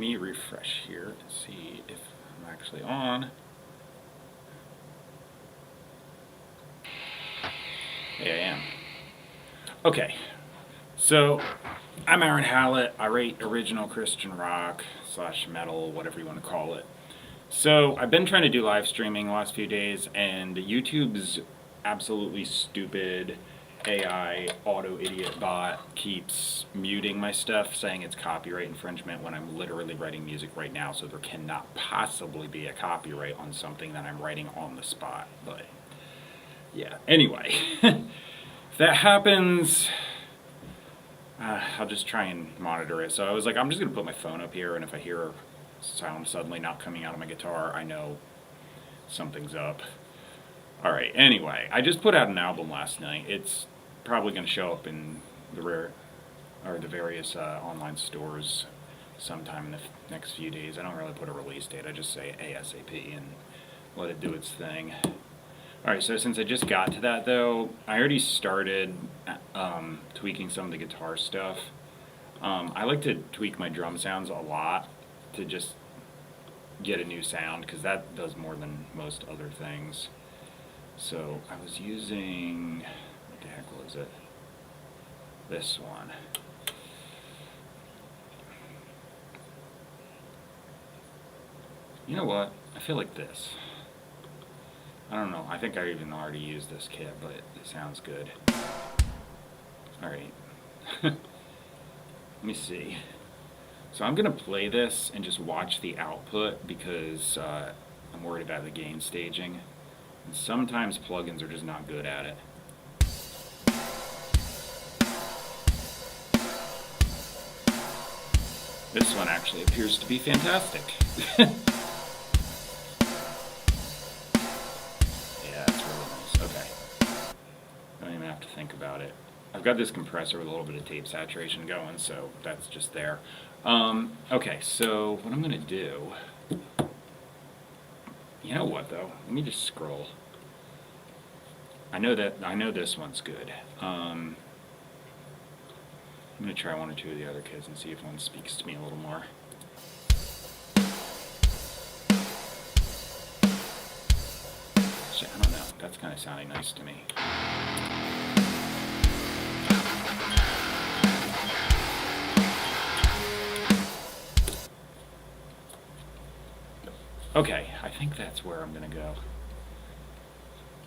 me refresh here and see if I'm actually on. Yeah, I am. Okay, so I'm Aaron Hallett. I rate original Christian rock / metal, whatever you want to call it. So I've been trying to do live streaming the last few days, and YouTube's absolutely stupid AI auto idiot bot keeps muting my stuff, saying it's copyright infringement when I'm literally writing music right now, so there cannot possibly be a copyright on something that I'm writing on the spot. But yeah, anyway, if that happens, I'll just try and monitor it. So I was like, I'm just going to put my phone up here, and if I hear sound suddenly not coming out of my guitar, I know something's up. Alright, anyway, I just put out an album last night. It's probably going to show up in the various online stores sometime in the next few days. I don't really put a release date, I just say ASAP and let it do its thing. Alright, so since I just got to that though, I already started tweaking some of the guitar stuff. I like to tweak my drum sounds a lot to just get a new sound, because that does more than most other things. So I was using, what the heck was it? This one. You know what? I feel like this. I don't know. I think I even already used this kit, but it sounds good. Alright. Let me see. So I'm going to play this and just watch the output, because I'm worried about the gain staging. And sometimes plugins are just not good at it. This one actually appears to be fantastic. Yeah, that's really nice. Okay. Don't even have to think about it. I've got this compressor with a little bit of tape saturation going, so that's just there. Okay, so what I'm going to do... You know what, though? Let me just scroll. I know this one's good. I'm going to try one or two of the other kids and see if one speaks to me a little more. Actually, I don't know. That's kind of sounding nice to me. Okay, I think that's where I'm going to go.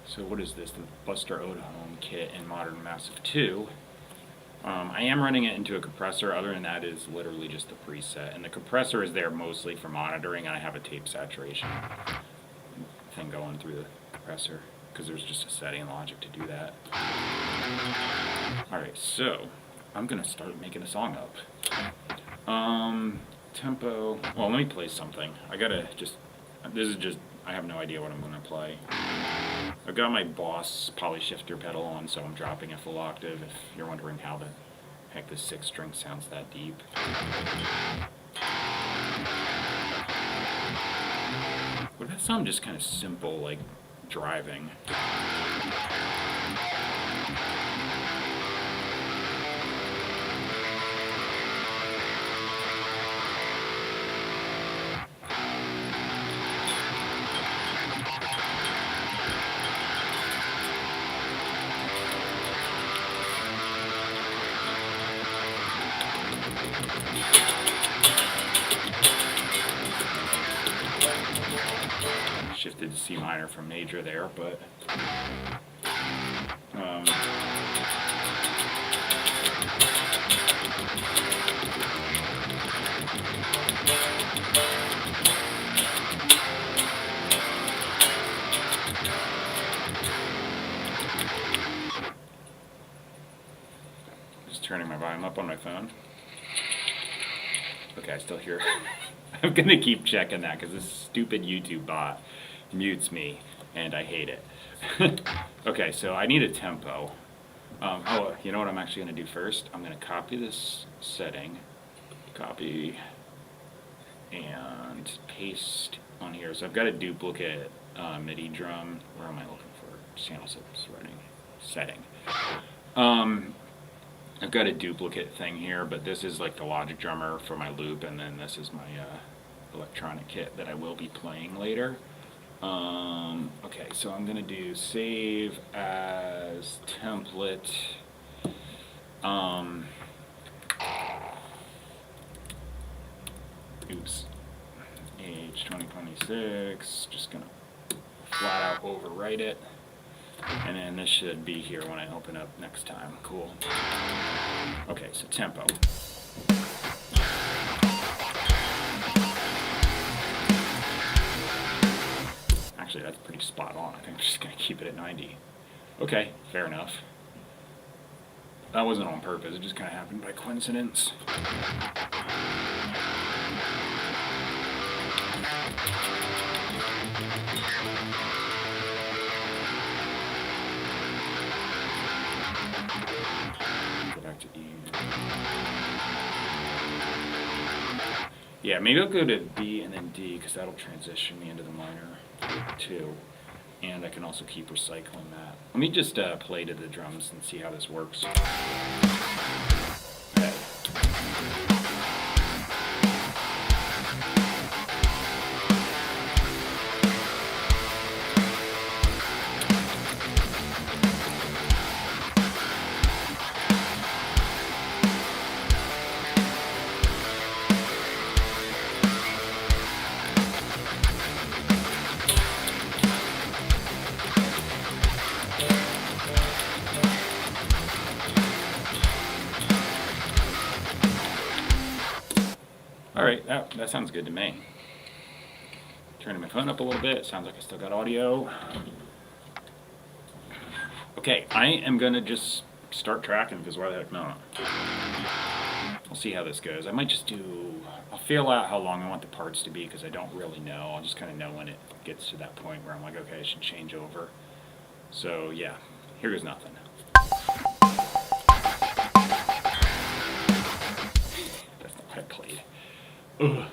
So what is this? The Buster Odehome kit in Modern Massive 2. I am running it into a compressor. Other than that, is literally just the preset. And the compressor is there mostly for monitoring, and I have a tape saturation thing going through the compressor, because there's just a setting logic to do that. Alright, so I'm going to start making a song up. Tempo... Well, let me play something. I gotta just... This is just... I have no idea what I'm going to play. I've got my Boss polyshifter pedal on, so I'm dropping a full octave, if you're wondering how the heck this 6th string sounds that deep. Would that sound just kind of simple, like driving? Shifted to C minor from major there, but just turning my volume up on my phone. Okay, I still hear. I'm gonna keep checking that, because this stupid YouTube bot mutes me, and I hate it. Okay, so I need a tempo. Oh, you know what I'm actually going to do first? I'm going to copy this setting, copy, and paste on here. So I've got a duplicate MIDI drum. Where am I looking for? Channel setting. I've got a duplicate thing here, but this is like the Logic drummer for my loop, and then this is my electronic kit that I will be playing later. Okay, so I'm gonna do save as template. Oops. Age 2026. Just gonna flat out overwrite it. And then this should be here when I open up next time. Cool. Okay, so tempo. Actually, that's pretty spot on. I think I'm just going to keep it at 90. Okay, fair enough. That wasn't on purpose. It just kind of happened by coincidence. Go back to E. Yeah, maybe I'll go to B and then D, because that'll transition me into the minor too. And I can also keep recycling that. Let me just play to the drums and see how this works. Okay. Alright, that sounds good to me. Turning my phone up a little bit, sounds like I still got audio. Okay, I am gonna just start tracking, because why the heck not? We'll see how this goes. I might just I'll feel out how long I want the parts to be, because I don't really know. I'll just kind of know when it gets to that point where I'm like, okay, I should change over. So yeah, here goes nothing. That's not what I played. Ugh.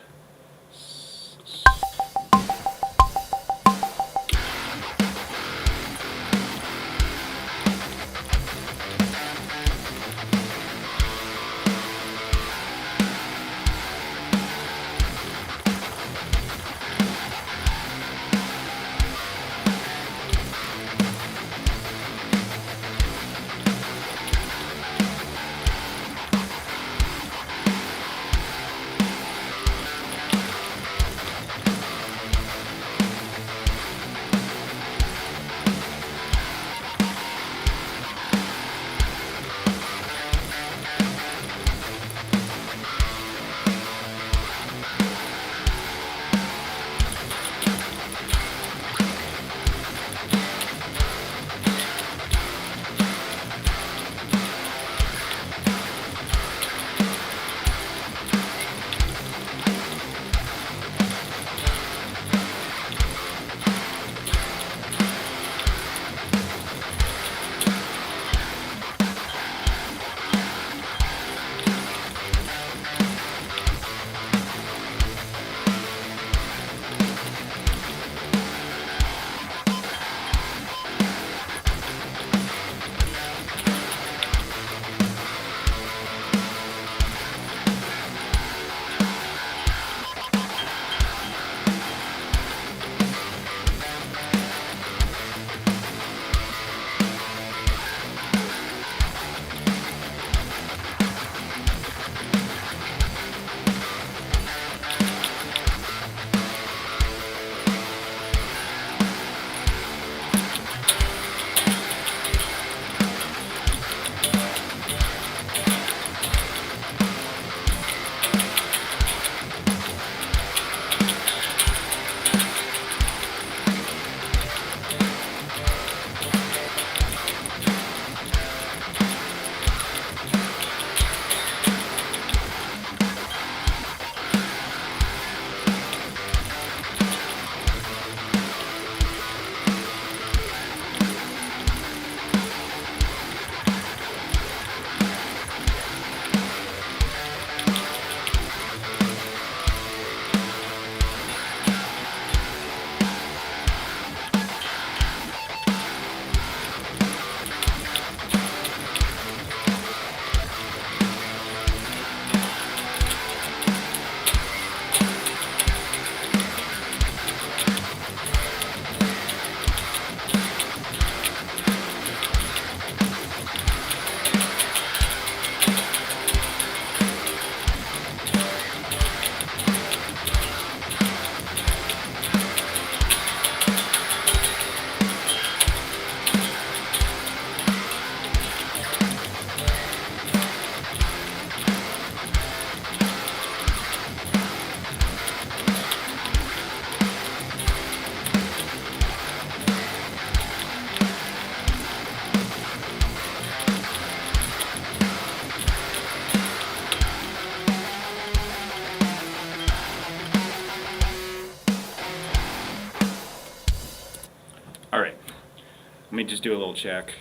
just do a little check.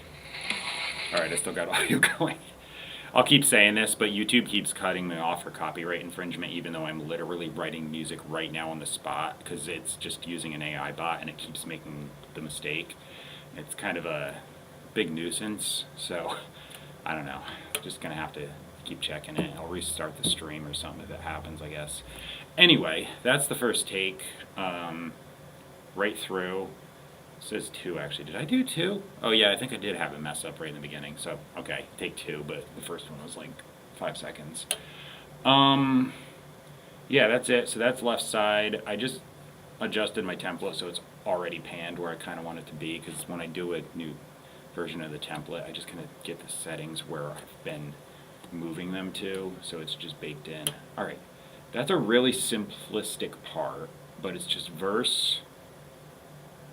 Alright, I still got audio going. I'll keep saying this, but YouTube keeps cutting me off for copyright infringement, even though I'm literally writing music right now on the spot, because it's just using an AI bot and it keeps making the mistake. It's kind of a big nuisance, so I don't know. Just gonna have to keep checking it. I'll restart the stream or something if that happens, I guess. Anyway, that's the first take. Right through. It says 2 actually. Did I do 2? Oh yeah, I think I did have it mess up right in the beginning. So okay, take 2, but the first one was like 5 seconds. Yeah, that's it. So that's left side. I just adjusted my template so it's already panned where I kind of want it to be, because when I do a new version of the template, I just kind of get the settings where I've been moving them to, so it's just baked in. Alright, that's a really simplistic part, but it's just verse.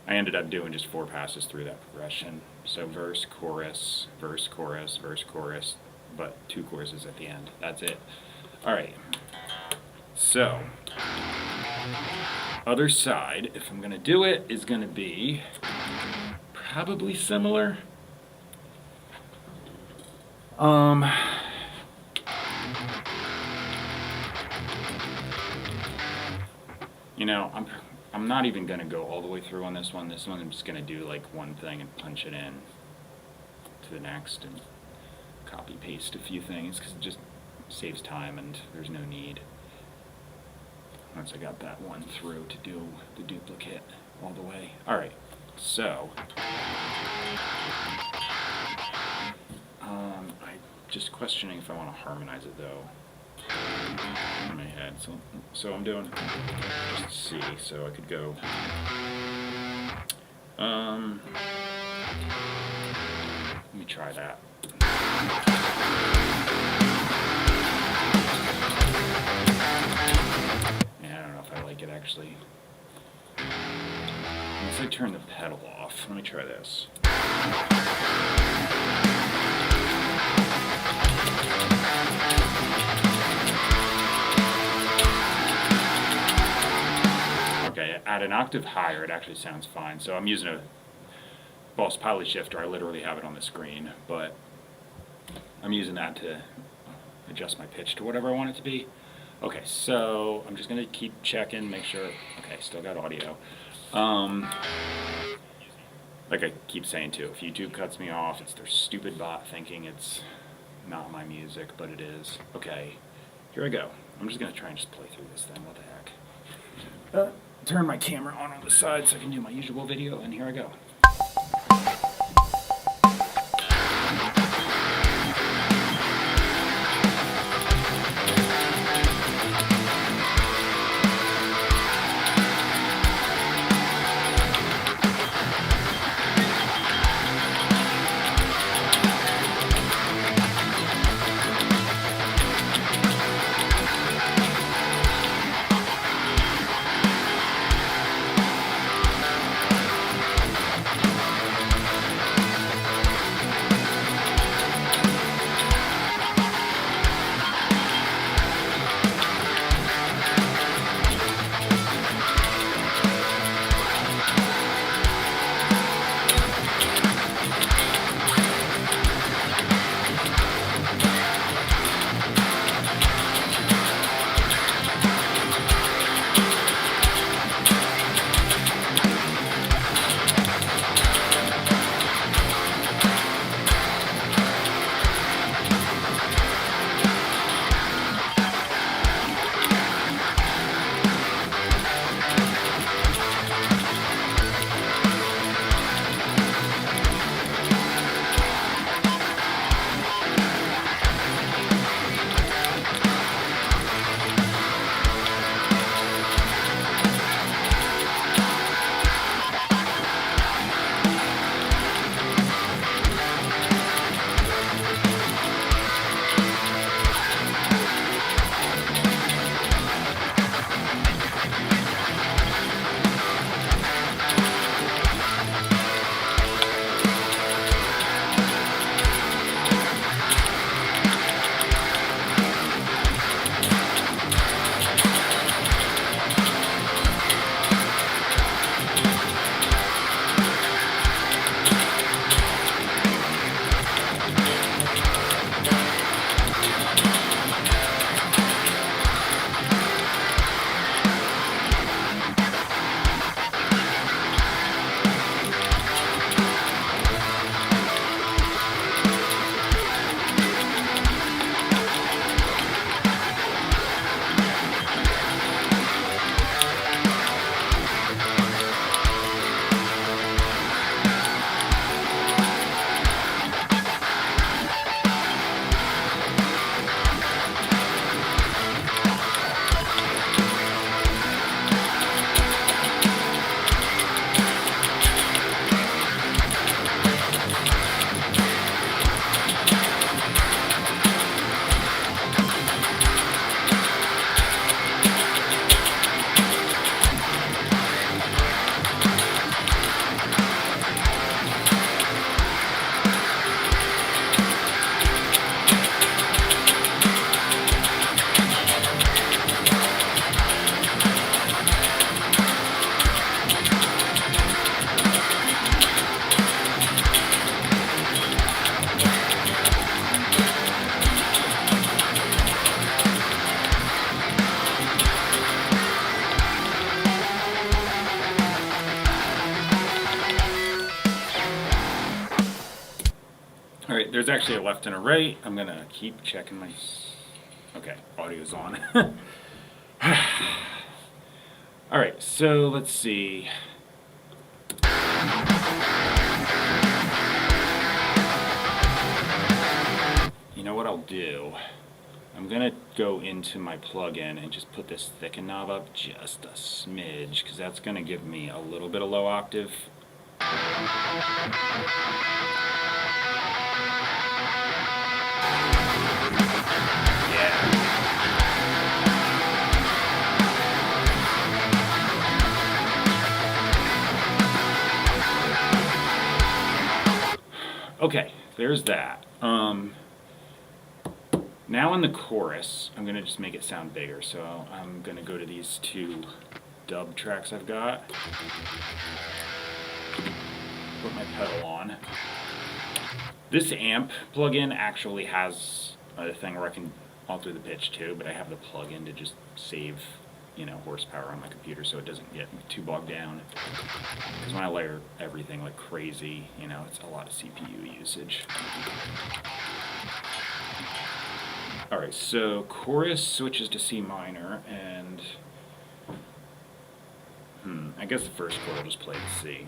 I ended up doing just 4 passes through that progression. So verse, chorus, verse, chorus, verse, chorus, but 2 choruses at the end. That's it. Alright, so other side, if I'm going to do it, is going to be probably similar. You know, I'm not even going to go all the way through on this one. This one I'm just going to do like one thing and punch it in to the next and copy paste a few things, because it just saves time and there's no need. Once I got that one through to do the duplicate all the way. Alright, so I'm just questioning if I want to harmonize it though in my head. So I'm doing just C, so I could go let me try that. It actually, unless I turn the pedal off. Let me try this. Okay, at an octave higher it actually sounds fine. So I'm using a Boss Poly shifter. I literally have it on the screen, but I'm using that to adjust my pitch to whatever I want it to be. Okay, so I'm just going to keep checking, make sure, okay, still got audio. Like I keep saying too, if YouTube cuts me off, it's their stupid bot thinking it's not my music, but it is. Okay, here I go. I'm just going to try and just play through this thing, what the heck. Turn my camera on the side so I can do my usual video, and here I go. Alright, there's actually a left and a right. I'm gonna keep checking my... Okay, audio's on. Alright, so let's see. You know what I'll do? I'm gonna go into my plugin and just put this thicken knob up just a smidge, because that's gonna give me a little bit of low octave. Okay, there's that. Now in the chorus, I'm going to just make it sound bigger. So I'm going to go to these two dub tracks I've got. Put my pedal on. This amp plugin actually has a thing where I can alter the pitch too, but I have the plugin to just save, horsepower on my computer so it doesn't get too bogged down. Because when I layer everything like crazy, it's a lot of CPU usage. Alright, so chorus switches to C minor, and I guess the first chord will just play the C.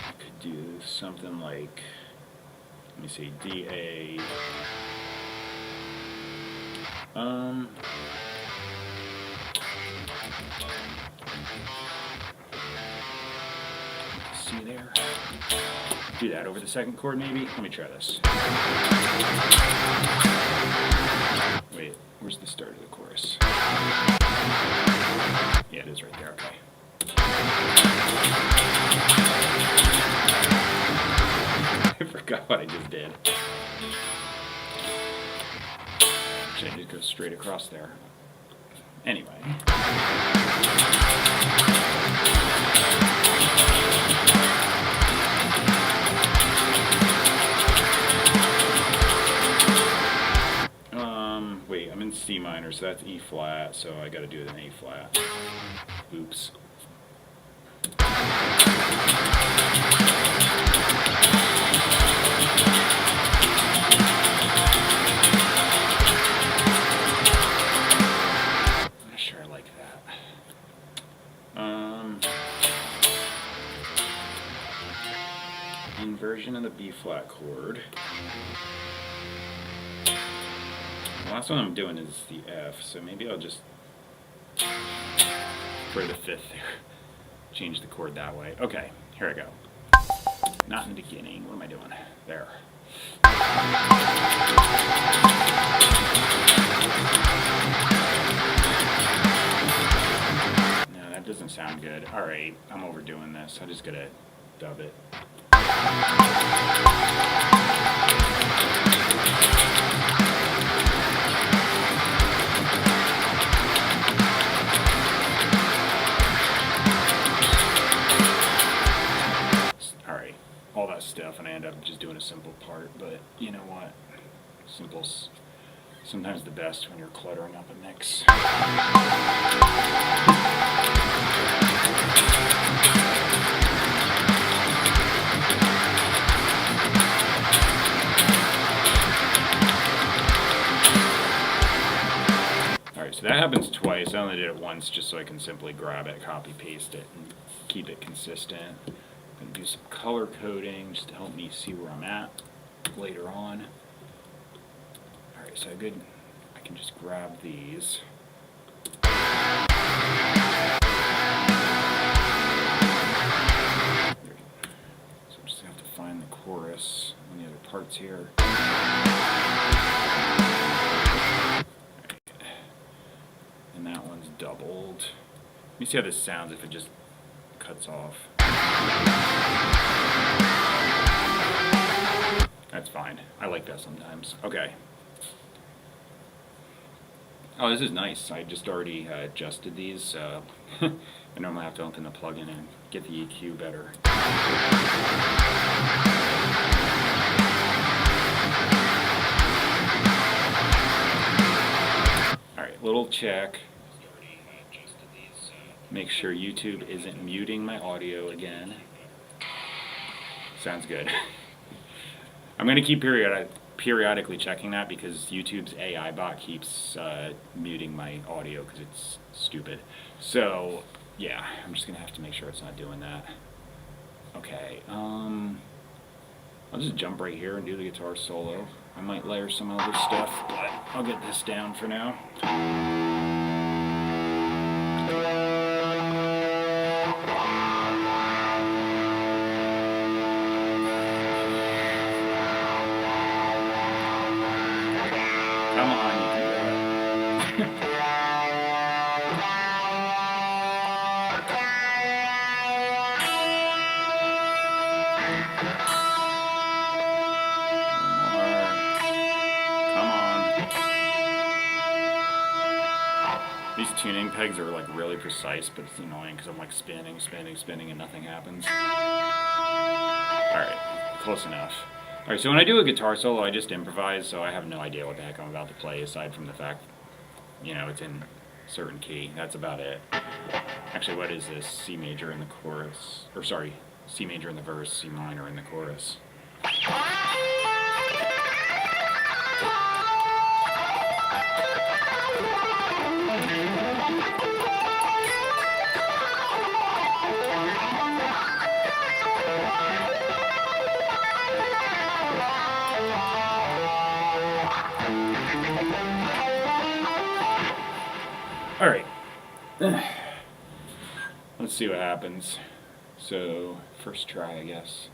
I could do something like, let me see, D, A. C there. Do that over the second chord maybe? Let me try this. Wait, where's the start of the chorus? Yeah, it is right there, okay. I forgot what I just did. Actually, I did go straight across there. Anyway. Wait, I'm in C minor, so that's E flat, so I gotta do it in A flat. Oops. I'm not sure I like that. Inversion of the B flat chord. The last one I'm doing is the F, so maybe I'll just, for the fifth there, change the chord that way. Okay, here I go. Not in the beginning. What am I doing? There. No, that doesn't sound good. Alright, I'm overdoing this. I just gotta dub it. All that stuff, and I end up just doing a simple part, but you know what? Simple's sometimes the best when you're cluttering up a mix. Alright, so that happens twice. I only did it once just so I can simply grab it, copy, paste it, and keep it consistent. I'm going to do some color coding just to help me see where I'm at later on. Alright, so good. I can just grab these. So I'm just going to have to find the chorus and the other parts here. And that one's doubled. Let me see how this sounds if it just cuts off. That's fine. I like that sometimes. Okay. Oh, this is nice. I just already adjusted these, so I normally have to open the plugin and get the EQ better. Alright, little check. Make sure YouTube isn't muting my audio again. Sounds good. I'm going to keep periodically checking that because YouTube's AI bot keeps muting my audio because it's stupid. So, yeah, I'm just going to have to make sure it's not doing that. Okay, I'll just jump right here and do the guitar solo. I might layer some other stuff, but I'll get this down for now. Come on, you can do it. These tuning pegs are like really precise, but it's annoying because I'm like spinning and nothing happens. Alright, close enough. Alright, so when I do a guitar solo, I just improvise, so I have no idea what the heck I'm about to play aside from the fact, you know, it's in a certain key. That's about it. Actually, what is this? C major in the chorus. Or sorry, C major in the verse, C minor in the chorus. Alright, let's see what happens. So, first try, I guess.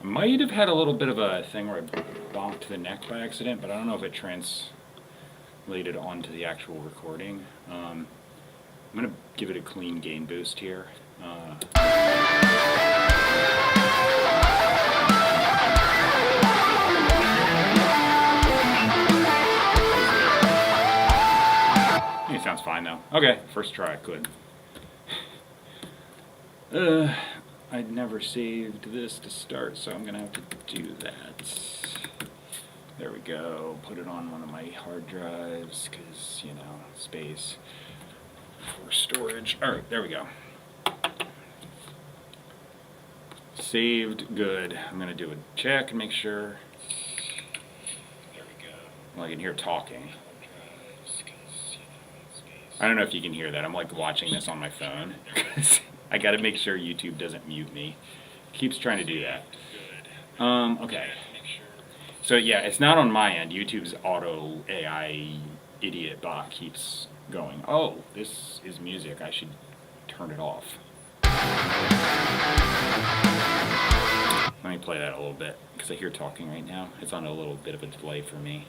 Might have had a little bit of a thing where I bonked the neck by accident, but I don't know if it translated onto the actual recording. I'm going to give it a clean gain boost here. It sounds fine though. Okay, first try, good. I'd never saved this to start, so I'm gonna have to do that. There we go. Put it on one of my hard drives, because, you know, space for storage. Alright, there we go. Saved, good. I'm gonna do a check and make sure. There we go. Well, I can hear talking. I don't know if you can hear that. I'm like watching this on my phone. I gotta make sure YouTube doesn't mute me. Keeps trying to do that. Okay. So yeah, it's not on my end. YouTube's auto AI idiot bot keeps going, oh, this is music. I should turn it off. Let me play that a little bit, because I hear talking right now. It's on a little bit of a delay for me.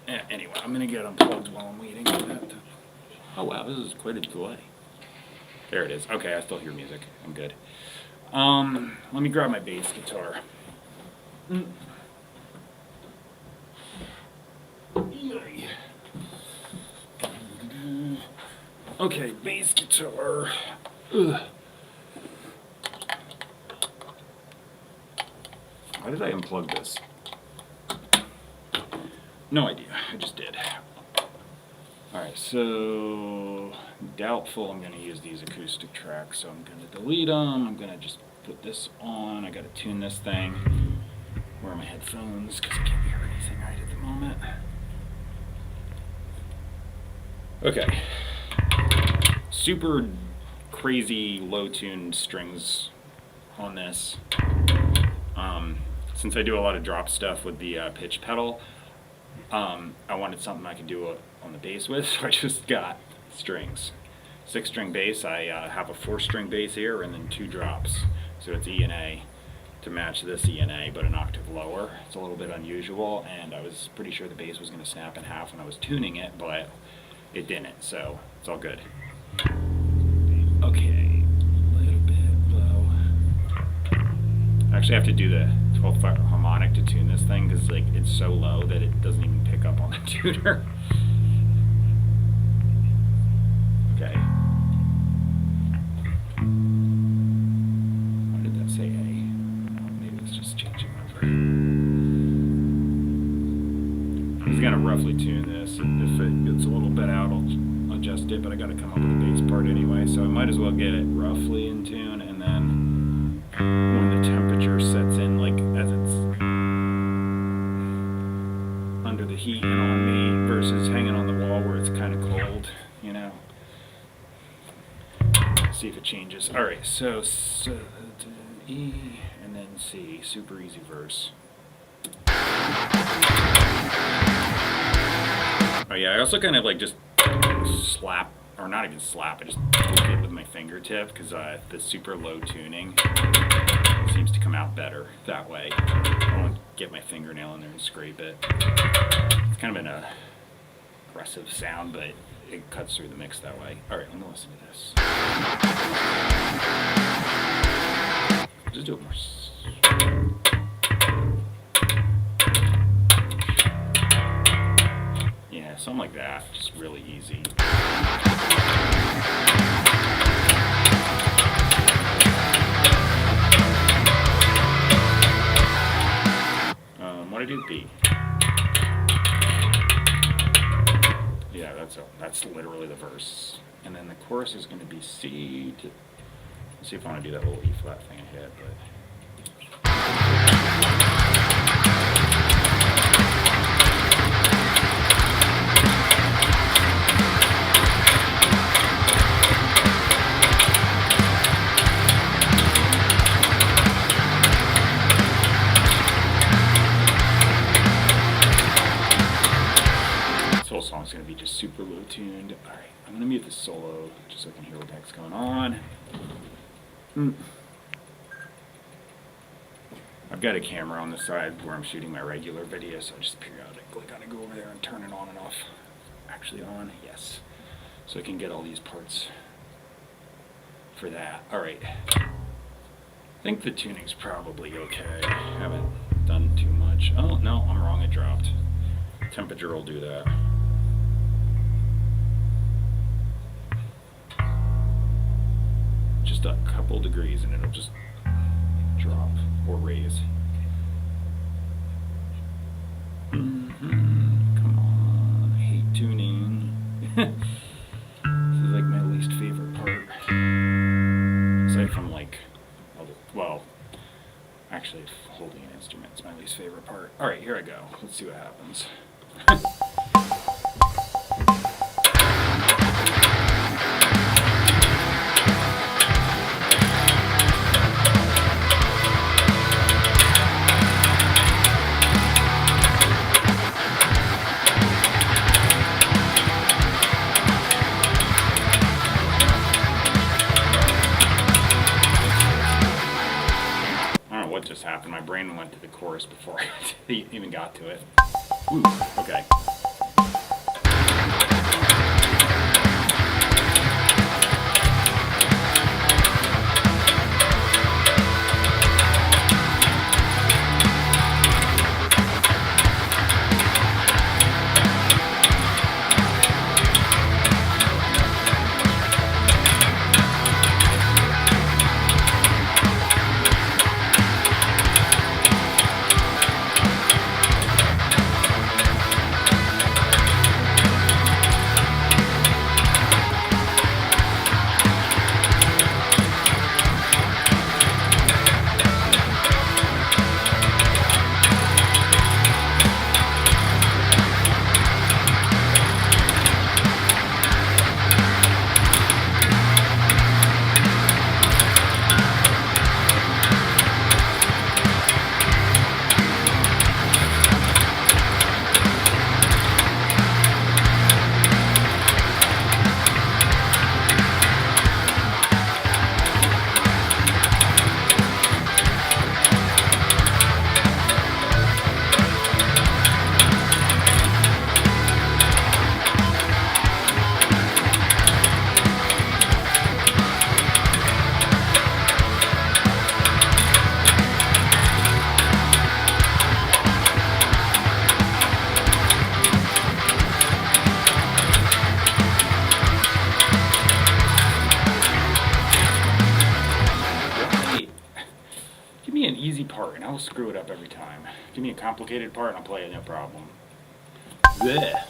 Anyway, I'm gonna get unplugged while I'm waiting for that to... Oh wow, this is quite a delay. There it is. Okay, I still hear music. I'm good. Let me grab my bass guitar. Okay, bass guitar. Ugh. Why did I unplug this? No idea. I just did. Alright, so doubtful I'm going to use these acoustic tracks, so I'm going to delete them. I'm going to just put this on. I got to tune this thing. Where are my headphones? Because I can't hear anything right at the moment. Okay. Super crazy low-tuned strings on this. Since I do a lot of drop stuff with the pitch pedal, I wanted something I could do on the bass with, so I just got strings. 6-string bass. I have a 4-string bass here and then 2 drops. So it's E and A. to match this ENA, but an octave lower. It's a little bit unusual, and I was pretty sure the bass was going to snap in half when I was tuning it, but it didn't, so it's all good. Okay, a little bit low. I actually have to do the 12th harmonic to tune this thing, because like it's so low that it doesn't even pick up on the tuner. Okay. Why did that say A? Oh, maybe it's just changing over. I'm just gonna roughly tune this. If it gets a little bit out, I'll adjust it, but I gotta come up with the bass part anyway, so I might as well get it roughly in tune, and then when the temperature sets in, like as it's under the heat and on me versus hanging on the wall where it's kind of cold, you know. See if it changes. All right, so E and then C, super easy verse. Oh yeah, I also kind of like just slap, or not even slap, I just poke it with my fingertip, because the super low tuning seems to come out better that way. I don't want to get my fingernail in there and scrape it. It's kind of an aggressive sound, but it cuts through the mix that way. All right, I'm gonna listen to this. Just do it more. Yeah, something like that. Just really easy. What did I do? B. Yeah, that's literally the verse. And then the chorus is going to be C. Let's see if I want to do that little E flat thing I hit. Song's going to be just super low tuned. Alright, I'm going to mute the solo just so I can hear what the heck's going on. I've got a camera on the side where I'm shooting my regular video, so I just periodically gotta go over there and turn it on and off. Actually on, yes. So I can get all these parts for that. Alright. I think the tuning's probably okay. I haven't done too much. Oh, no, I'm wrong, it dropped. Temperature will do that. Just a couple degrees and it'll just drop or raise. Come on, I hate tuning. This is like my least favorite part. Aside from like, well, actually holding an instrument is my least favorite part. Alright, here I go. Let's see what happens. What just happened? My brain went to the chorus before I even got to it. Ooh, okay. screw it up every time. Give me a complicated part and I'll play it, no problem. Blech.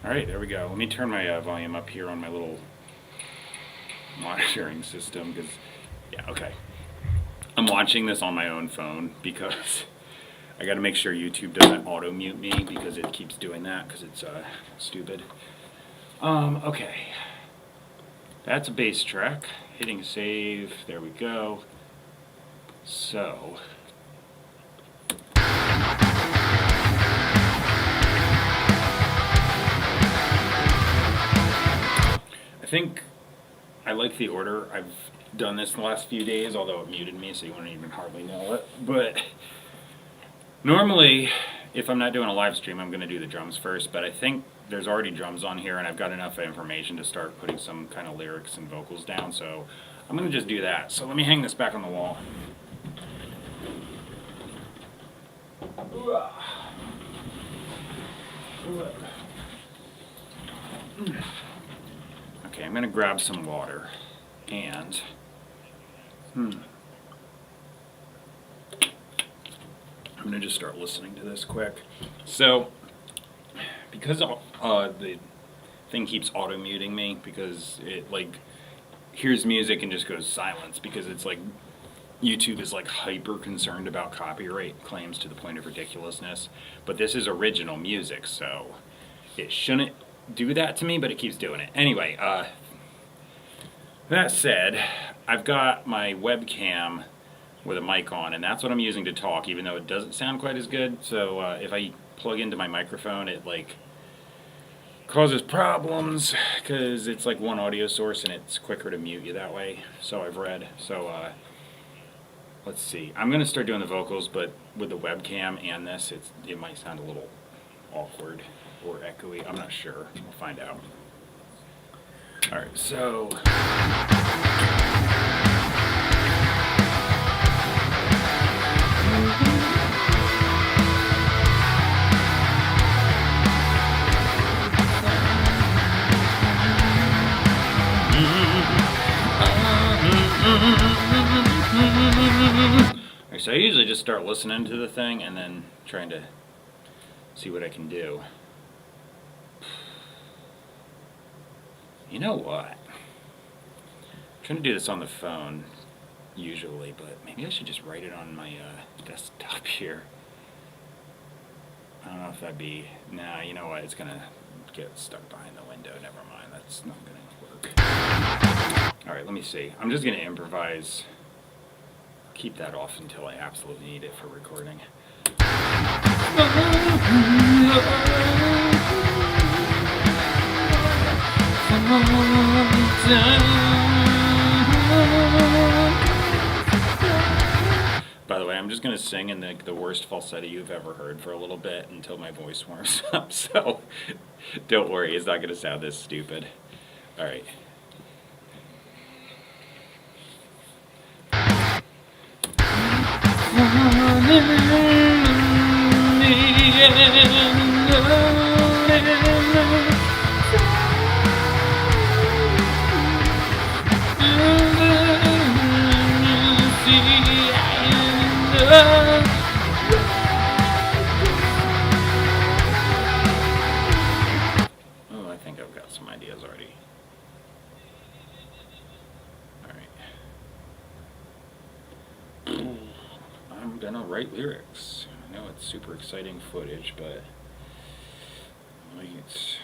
Alright, there we go. Let me turn my volume up here on my little monitoring system, because, yeah, okay. I'm watching this on my own phone because I gotta make sure YouTube doesn't auto-mute me, because it keeps doing that, because it's stupid. Okay. That's a bass track. Hitting save, there we go. So... I think I like the order I've done this in the last few days, although it muted me so you wouldn't even hardly know it. But normally, if I'm not doing a live stream, I'm going to do the drums first, but I think there's already drums on here and I've got enough information to start putting some kind of lyrics and vocals down, so I'm going to just do that. So let me hang this back on the wall. Okay, I'm going to grab some water, and I'm going to just start listening to this quick. So, because the thing keeps auto-muting me, because it, like, hears music and just goes silence, because it's, like, YouTube is like hyper concerned about copyright claims to the point of ridiculousness. But this is original music, so it shouldn't do that to me, but it keeps doing it. Anyway, that said, I've got my webcam with a mic on, and that's what I'm using to talk, even though it doesn't sound quite as good. So if I plug into my microphone, it like causes problems because it's like one audio source and it's quicker to mute you that way. So I've read. So let's see. I'm gonna start doing the vocals, but with the webcam and this, it might sound a little awkward or echoey. I'm not sure. We'll find out. All right. So. So I usually just start listening to the thing and then trying to see what I can do. You know what? I'm trying to do this on the phone usually, but maybe I should just write it on my desktop here. I don't know if that'd be... Nah, you know what? It's gonna get stuck behind the window. Never mind. That's not gonna work. Alright, let me see. I'm just gonna improvise. Keep that off until I absolutely need it for recording. By the way, I'm just going to sing in the worst falsetto you've ever heard for a little bit until my voice warms up, so don't worry, it's not going to sound this stupid. Alright. Oh, I think I've got some ideas already. Alright. I'm gonna write lyrics. I know it's super exciting footage, but it's...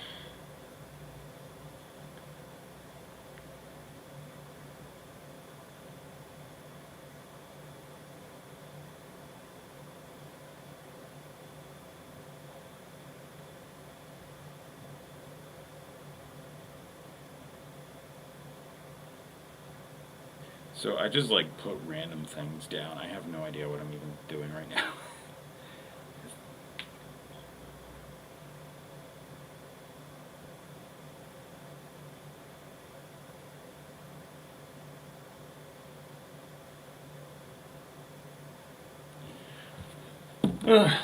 So I just like put random things down. I have no idea what I'm even doing right now.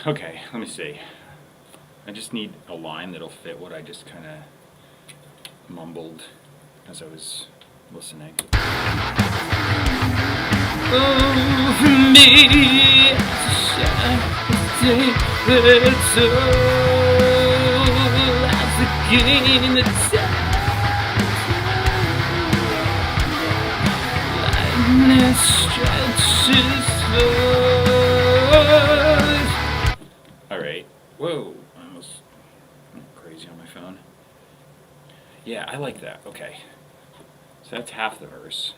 Okay, let me see. I just need a line that'll fit what I just kind of mumbled as I was listening. Oh, for me, it's a shame it's all as a game that lightness stretches forth. Alright. Whoa, I almost went crazy on my phone. Yeah, I like that. Okay. So that's half the verse.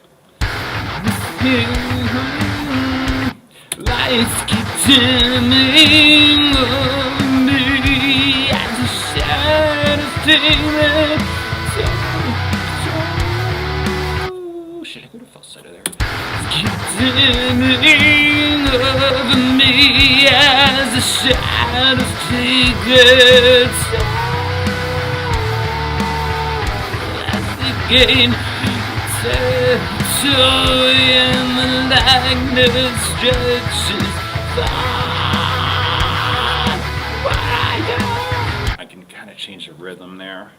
Lights keep dimming on me as a shadow thing that should I go to falsetto there? Keep dimming over me as a shadow thing that as the gain territory and the likeness stretches far. I can kind of change the rhythm there.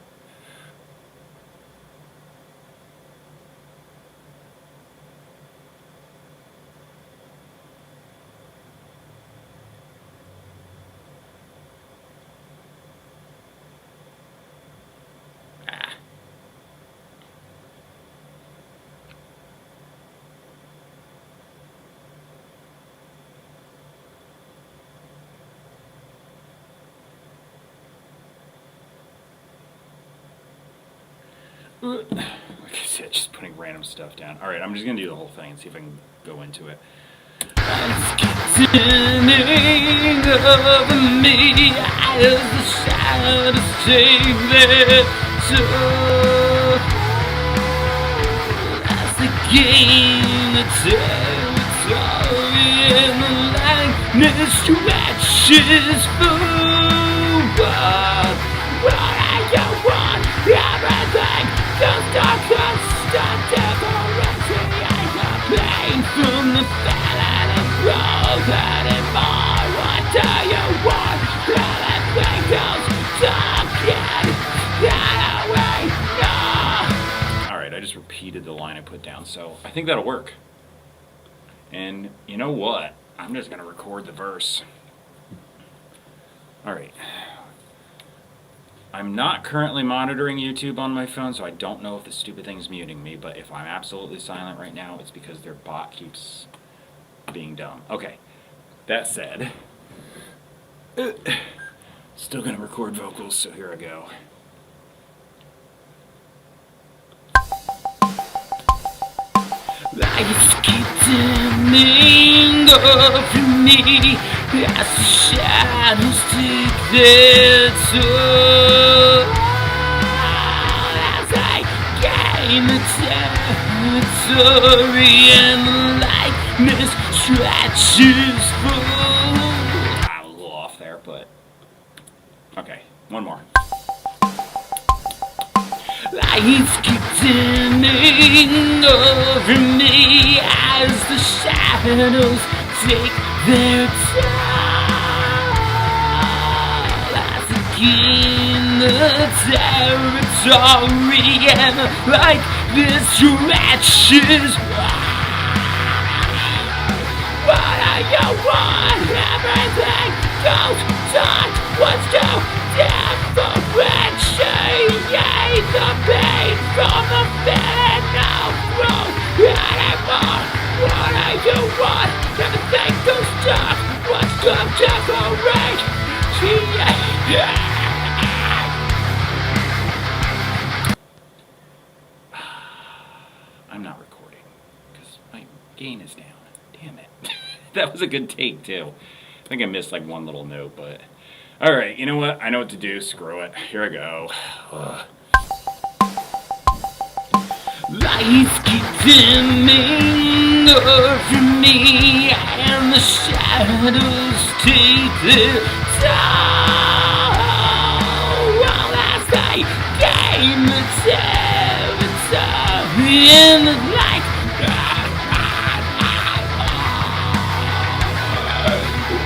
Like I said, just putting random stuff down. Alright, I'm just gonna do the whole thing and see if I can go into it. Getting over me as the shadows take their toll. As the game, the territory, and the likeness stretches forward. What I don't want, everything goes dark, constant decoration. I got pain from the feeling of broken and more. What do you want? Everything goes dark and that away. No. Alright, I just repeated the line I put down, so I think that'll work. And you know what? I'm just gonna record the verse. Alright. I'm not currently monitoring YouTube on my phone, so I don't know if the stupid thing's muting me, but if I'm absolutely silent right now, it's because their bot keeps being dumb. Okay, that said, still gonna record vocals, so here I go. Lights keep dimming over me as the shadows take their toll. As I gain the territory and the likeness stretches full. I was a little off there, but okay, one more. Lights keep dimming over me as the shadows take their toll. As I gain the territory and like this stretches. What do you want? Everything goes dark. What's to differentiate the pain from the feeling of growth anymore? What do you want? Everything goes dark. What's to differentiate? I'm not recording because my gain is down. Damn it. That was a good take too. I think I missed like one little note, but alright, you know what? I know what to do. Screw it. Here I go. Lights keep dimming over me and the shadows take their toll. Well, as I gain the territory in the light.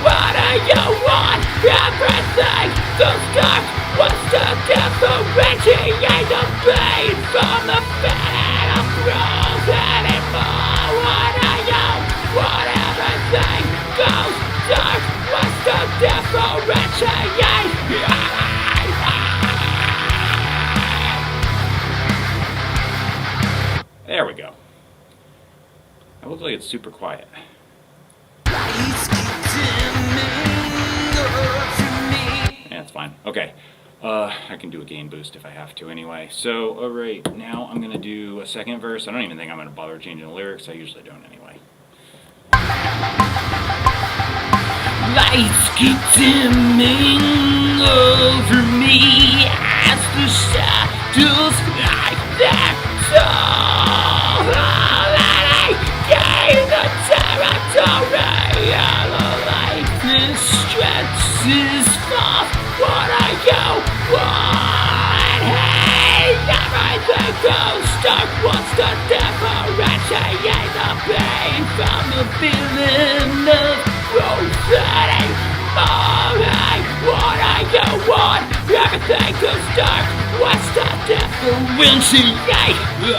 What do you want? Everything goes dark. What's to differentiate the pain from the feeling of growth anymore? What do you want? Everything goes dark. What's to differentiate? There we go. That looks like it's super quiet. Yeah, it's fine. Okay. I can do a gain boost if I have to anyway. So, alright, now I'm going to do a second verse. I don't even think I'm going to bother changing the lyrics. I usually don't anyway. Lights keep dimming over me as the shadows like that soul. That I gain the territory and the likeness stretches off. What do you want? Hey, everything goes dark. What's the differentiate the pain from the feeling of growth anymore? Hey, what do you want? Everything goes dark. What's the differentiate the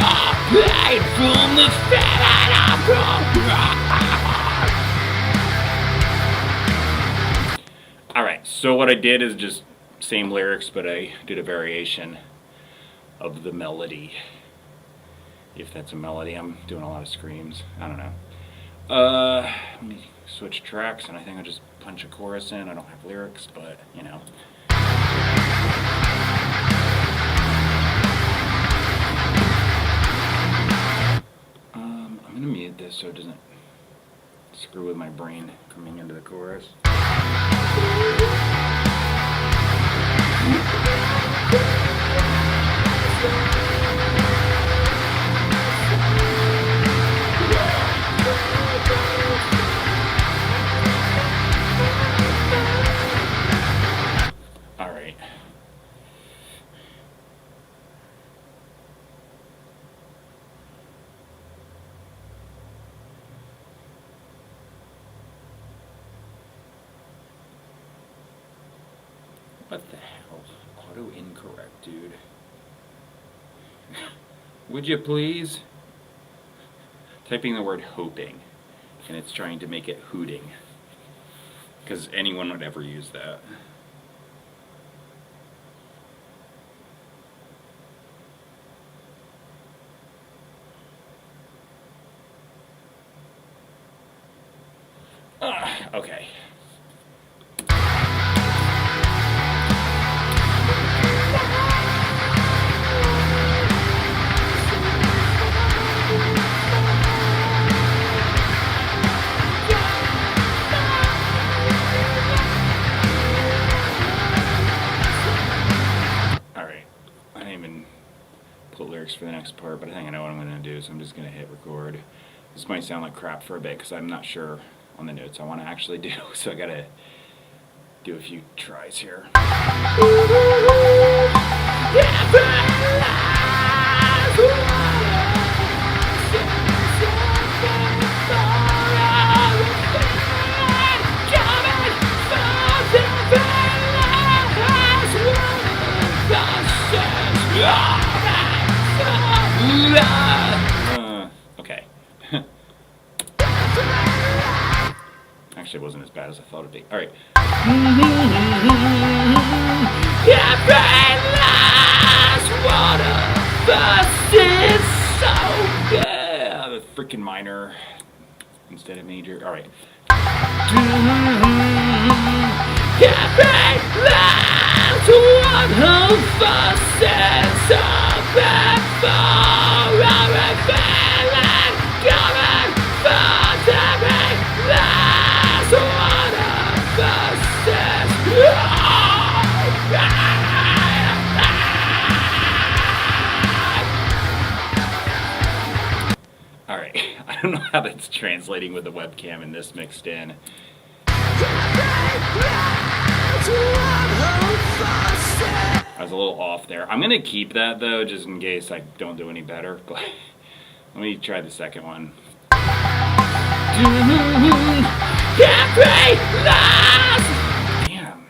pain from the feeling of growth? Alright, so what I did is just same lyrics, but I did a variation of the melody. If that's a melody, I'm doing a lot of screams. I don't know. Let me switch tracks, and I think I'll just punch a chorus in. I don't have lyrics, but, you know. this so it doesn't screw with my brain coming into the chorus. All right. What the hell? Auto incorrect, dude. Would you please? Typing the word hoping, and it's trying to make it hooting. Because anyone would ever use that. Okay. For the next part, but I think I know what I'm going to do, so I'm just going to hit record. This might sound like crap for a bit because I'm not sure on the notes I want to actually do, so I got to do a few tries here. Okay. Actually, it wasn't as bad as I thought it'd be. All right. The freaking minor instead of major. All right. Alright, I don't know how that's translating with the webcam and this mixed in. I was a little off there. I'm gonna keep that though, just in case I don't do any better. But let me try the second one. Damn,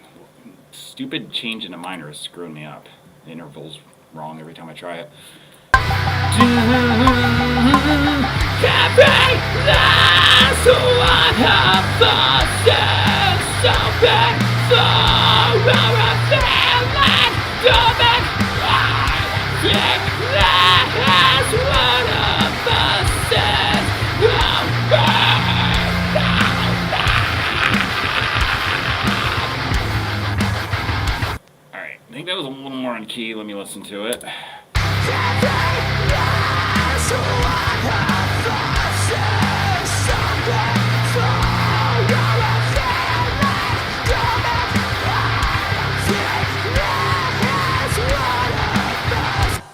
stupid change in a minor is screwing me up. The interval's wrong every time I try it. Alright, I think that was a little more on key. Let me listen to it.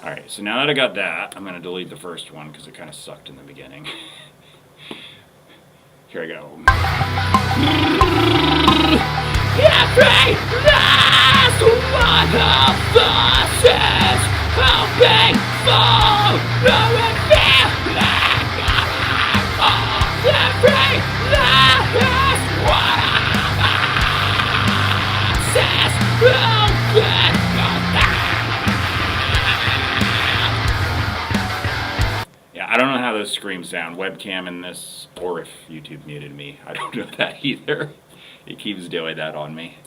Alright, so now that I got that, I'm going to delete the first one because it kind of sucked in the beginning. Here I go. Yeah, I don't know how those screams sound. Webcam in this, or if YouTube muted me. I don't know that either. It keeps doing that on me.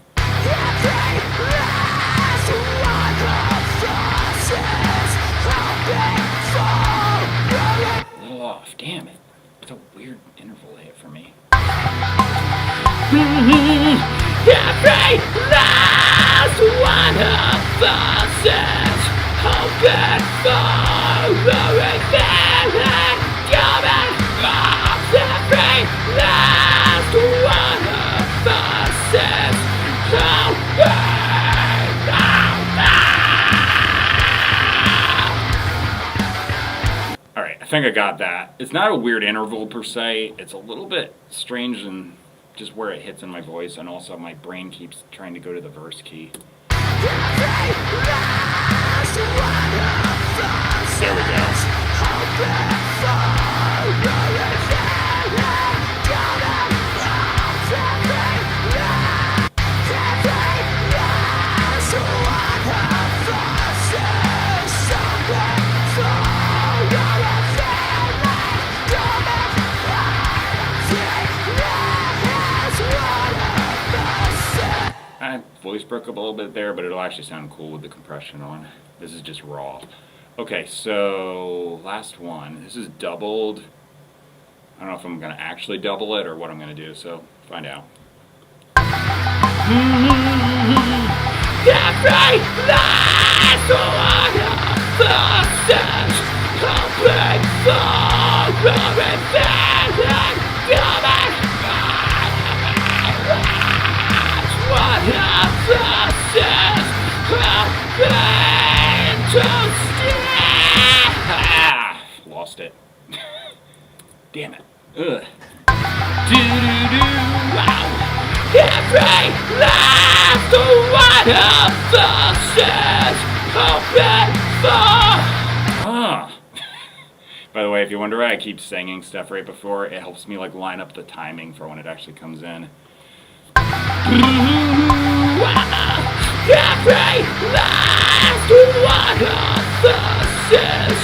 A little off. Damn it. It's a weird interval hit for me. Every last one of us is hoping for everything coming. think I got that. It's not a weird interval per se. It's a little bit strange in just where it hits in my voice, and also my brain keeps trying to go to the verse key. There we go. My voice broke up a little bit there, but it'll actually sound cool with the compression on. This is just raw. Okay, so last one. This is doubled. I don't know if I'm going to actually double it or what I'm going to do, so find out. Lost it. Damn it. Ugh. Every last one of the shit open for. By the way, if you wonder why I keep singing stuff right before, it helps me like line up the timing for when it actually comes in. Every last one of the shit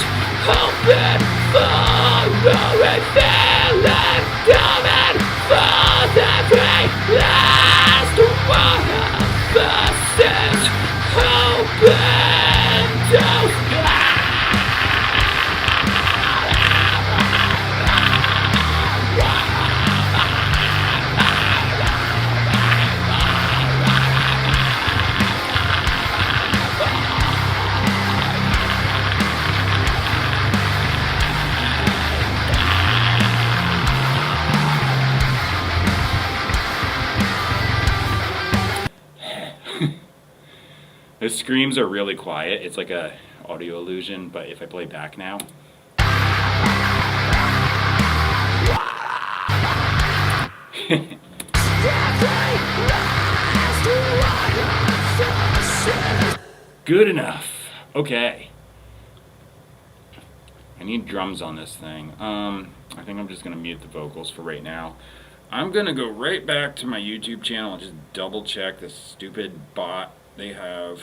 open for revealing coming for every last one of the shit open to The screams are really quiet. It's like a audio illusion, but if I play back now. Good enough. Okay. I need drums on this thing. I think I'm just gonna mute the vocals for right now. I'm gonna go right back to my YouTube channel and just double check this stupid bot they have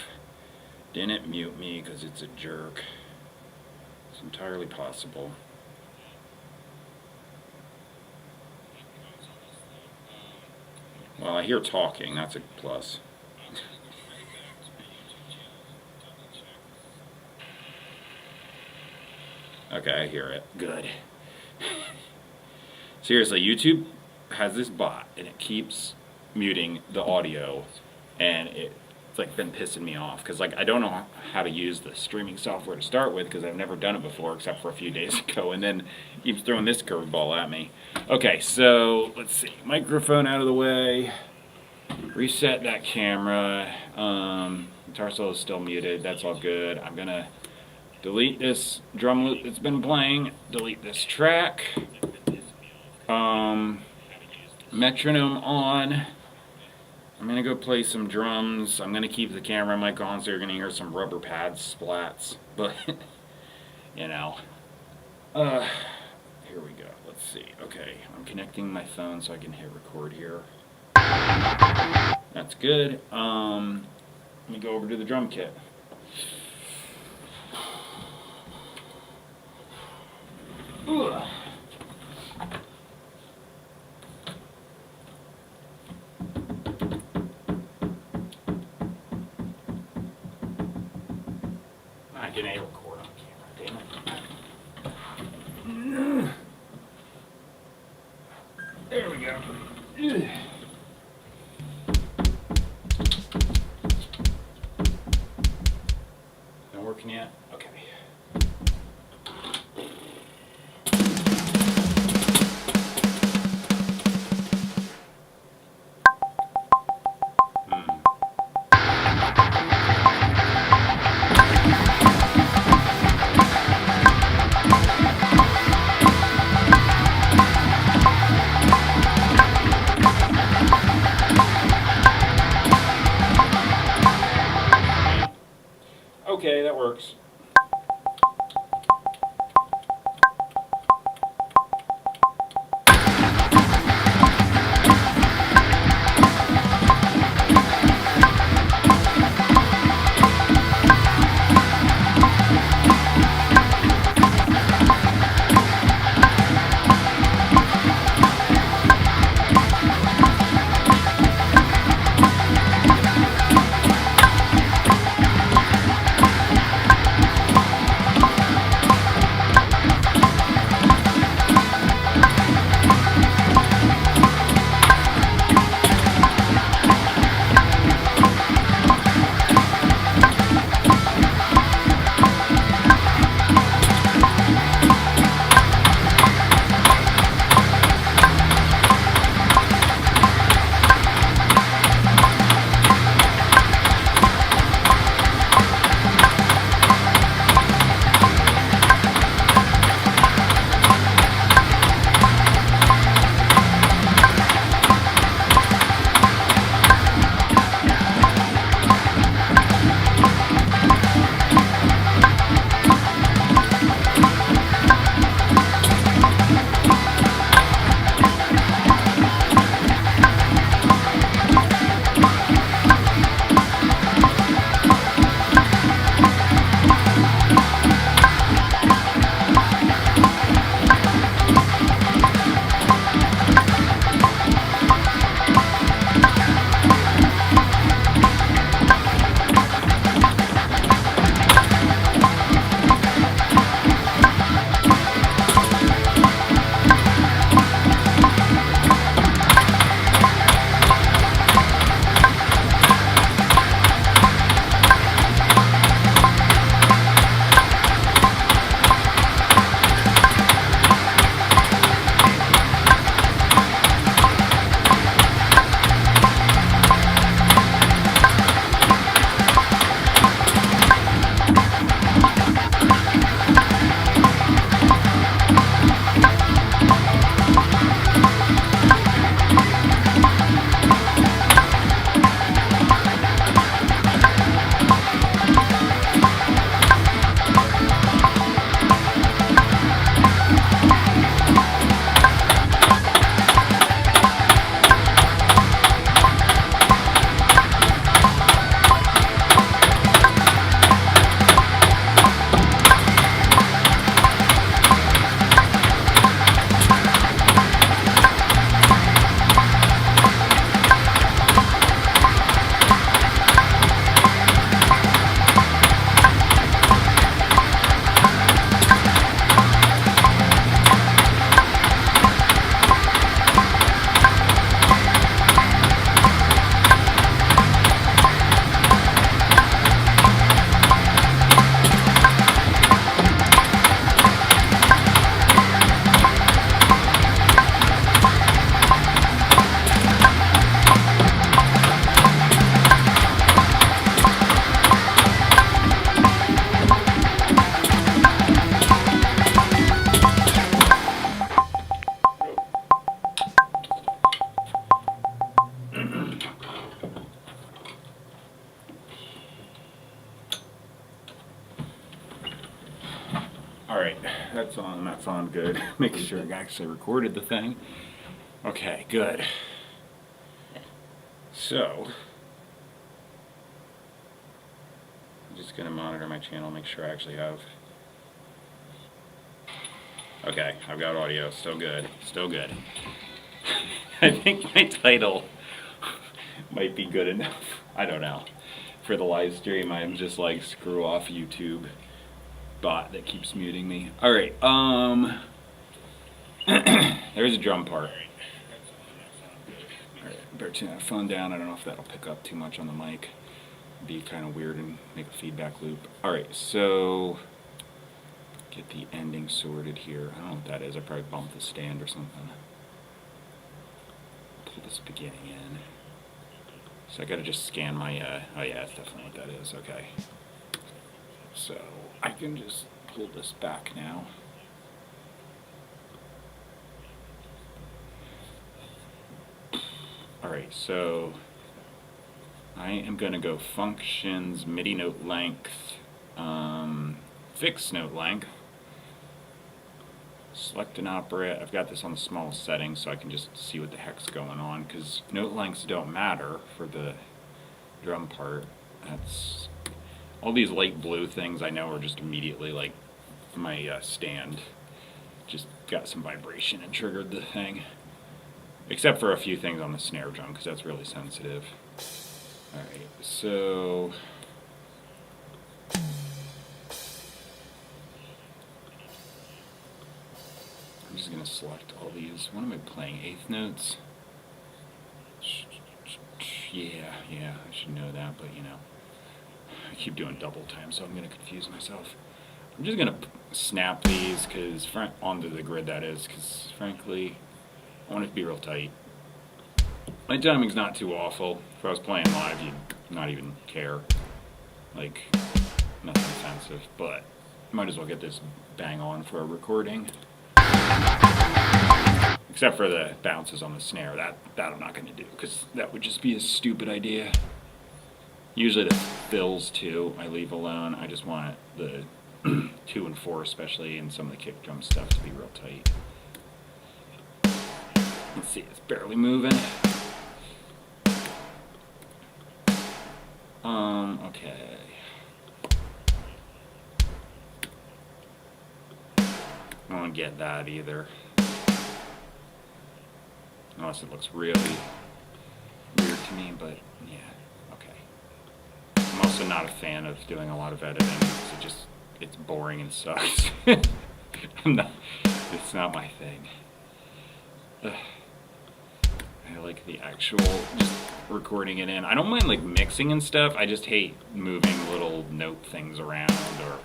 didn't mute me because it's a jerk. It's entirely possible. Well, I hear talking, that's a plus. Okay, I hear it. Good. Seriously, YouTube has this bot and it keeps muting the audio, and it's like been pissing me off because like I don't know how to use the streaming software to start with because I've never done it before except for a few days ago, and then keeps throwing this curveball at me. Okay, so let's see, microphone out of the way, reset that camera. Guitar solo is still muted, that's all good. I'm gonna delete this drum loop that's been playing, delete this track, metronome on. I'm going to go play some drums. I'm going to keep the camera mic on so you're going to hear some rubber pad splats, but, you know. Here we go. Let's see. Okay, I'm connecting my phone so I can hit record here. That's good. Let me go over to the drum kit. Ugh. I didn't record on camera, damn it. There we go. Not working yet? Okay. Okay, that works. Alright, that's on good. Making sure I actually recorded the thing. Okay, good. So, I'm just gonna monitor my channel, make sure I actually have. Okay, I've got audio, still good, still good. I think my title might be good enough. I don't know. For the live stream, I'm just like, screw off YouTube bot that keeps muting me. Alright, there's a drum part. Alright, better turn that phone down. I don't know if that'll pick up too much on the mic. Be kind of weird and make a feedback loop. Alright, so get the ending sorted here. I don't know what that is. I probably bumped the stand or something. Pull this beginning in. So I gotta just scan my, oh yeah, that's definitely what that is. Okay. So I can just pull this back now. Alright, so I am going to go functions, MIDI note length, Fixed note length. Select an opera. I've got this on the smallest setting so I can just see what the heck's going on, because note lengths don't matter for the drum part. That's all these light blue things I know are just immediately like my stand just got some vibration and triggered the thing. Except for a few things on the snare drum, because that's really sensitive. Alright, so I'm just going to select all these. What am I playing? Eighth notes? Yeah, I should know that, but you know, I keep doing double time, so I'm going to confuse myself. I'm just going to snap these, because onto the grid that is, because frankly, I want it to be real tight. My timing's not too awful. If I was playing live, you'd not even care. Like, nothing offensive, but might as well get this bang on for a recording. Except for the bounces on the snare. That I'm not going to do, because that would just be a stupid idea. Usually the fills too, I leave alone. I just want the 2 and 4 especially, and some of the kick drum stuff to be real tight. Let's see, it's barely moving. Okay. I don't get that either. Unless it looks really weird to me, but yeah, okay. I'm also not a fan of doing a lot of editing, because it's boring and sucks. It's not my thing. Ugh. I like the actual just recording it in. I don't mind like mixing and stuff. I just hate moving little note things around, or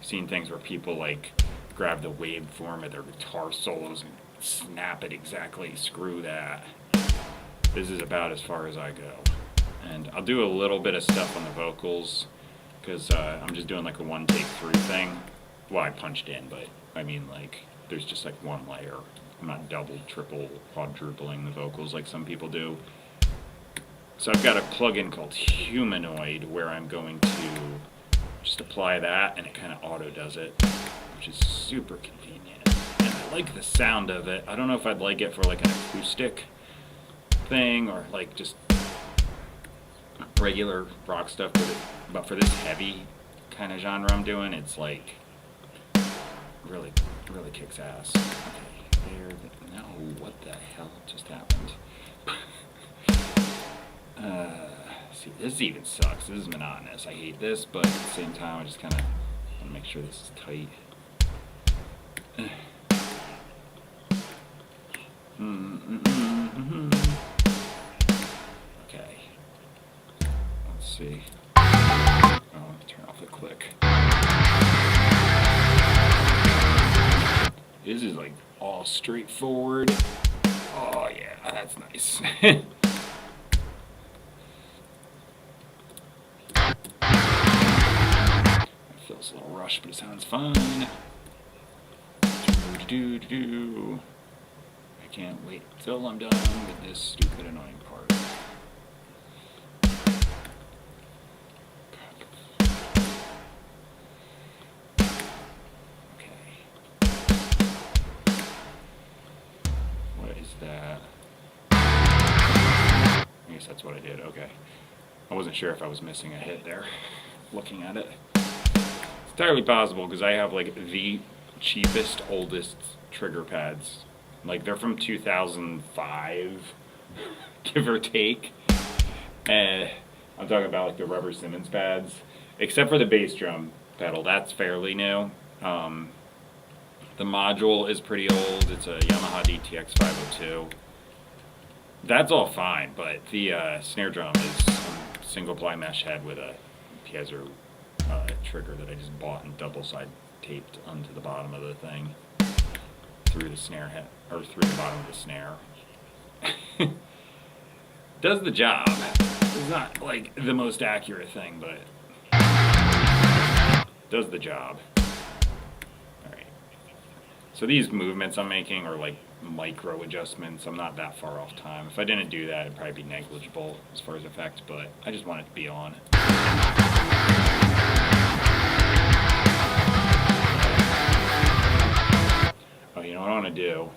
seeing things where people like grab the waveform of their guitar solos and snap it exactly. Screw that. This is about as far as I go. And I'll do a little bit of stuff on the vocals, because I'm just doing like a one take through thing. Well, I punched in, but I mean like there's just like one layer. I'm not double, triple, quadrupling the vocals like some people do. So I've got a plugin called Humanoid where I'm going to just apply that, and it kind of auto does it, which is super convenient. And I like the sound of it. I don't know if I'd like it for like an acoustic thing, or like just regular rock stuff, but for this heavy kind of genre I'm doing, it's like really kicks ass. Okay. No, what the hell just happened? See, this even sucks. This is monotonous. I hate this, but at the same time, I just kind of want to make sure this is tight. Okay. Let's see. Oh, let me turn off the click. This is like all straightforward. Oh yeah, that's nice. It feels a little rushed, but it sounds fine. I can't wait till I'm done with this stupid annoying part. That. I guess that's what I did. Okay. I wasn't sure if I was missing a hit there, looking at it. It's entirely possible, because I have like the cheapest, oldest trigger pads. Like they're from 2005, give or take. And I'm talking about like the rubber Simmons pads, except for the bass drum pedal. That's fairly new. The module is pretty old. It's a Yamaha DTX 502. That's all fine, but the snare drum is a single ply mesh head with a piezo trigger that I just bought and double side taped onto the bottom of the thing through the snare head, or through the bottom of the snare. Does the job. It's not like the most accurate thing, but does the job. So these movements I'm making are like micro adjustments. I'm not that far off time. If I didn't do that, it'd probably be negligible as far as effect, but I just want it to be on. what I want to do.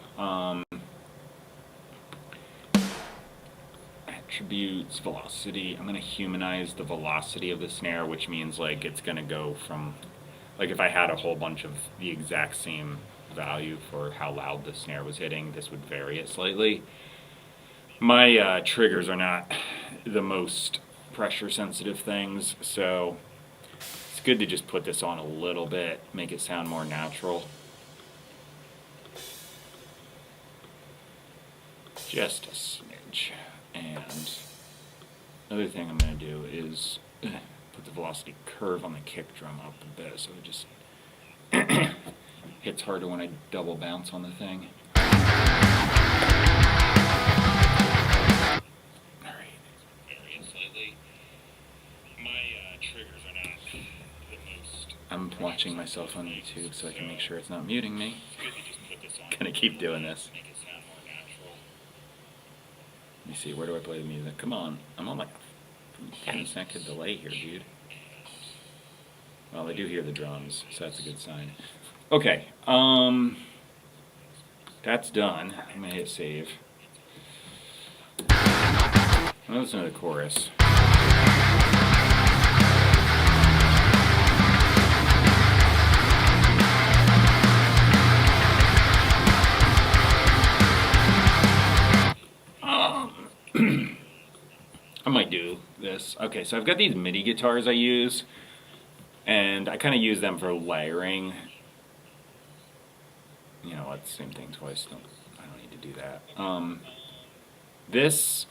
Attributes, velocity. I'm going to humanize the velocity of the snare, which means like it's going to go from, like if I had a whole bunch of the exact same value for how loud the snare was hitting, this would vary it slightly. My triggers are not the most pressure sensitive things, so it's good to just put this on a little bit, make it sound more natural. Just a smidge. And another thing I'm going to do is put the velocity curve on the kick drum up a bit so it just hits harder when I double bounce on the thing. Alright, vary it slightly. My triggers are not the most... I'm watching myself on YouTube so I can make sure it's not muting me. Gonna keep doing this. Let me see, where do I play the music? Come on, I'm on like a 10-second delay here, dude. Well, I do hear the drums, so that's a good sign. Okay, that's done. I'm gonna hit save. I'm gonna listen to the chorus. I might do this. Okay, so I've got these MIDI guitars I use, and I kind of use them for layering. You know what, same thing twice. I don't need to do that. This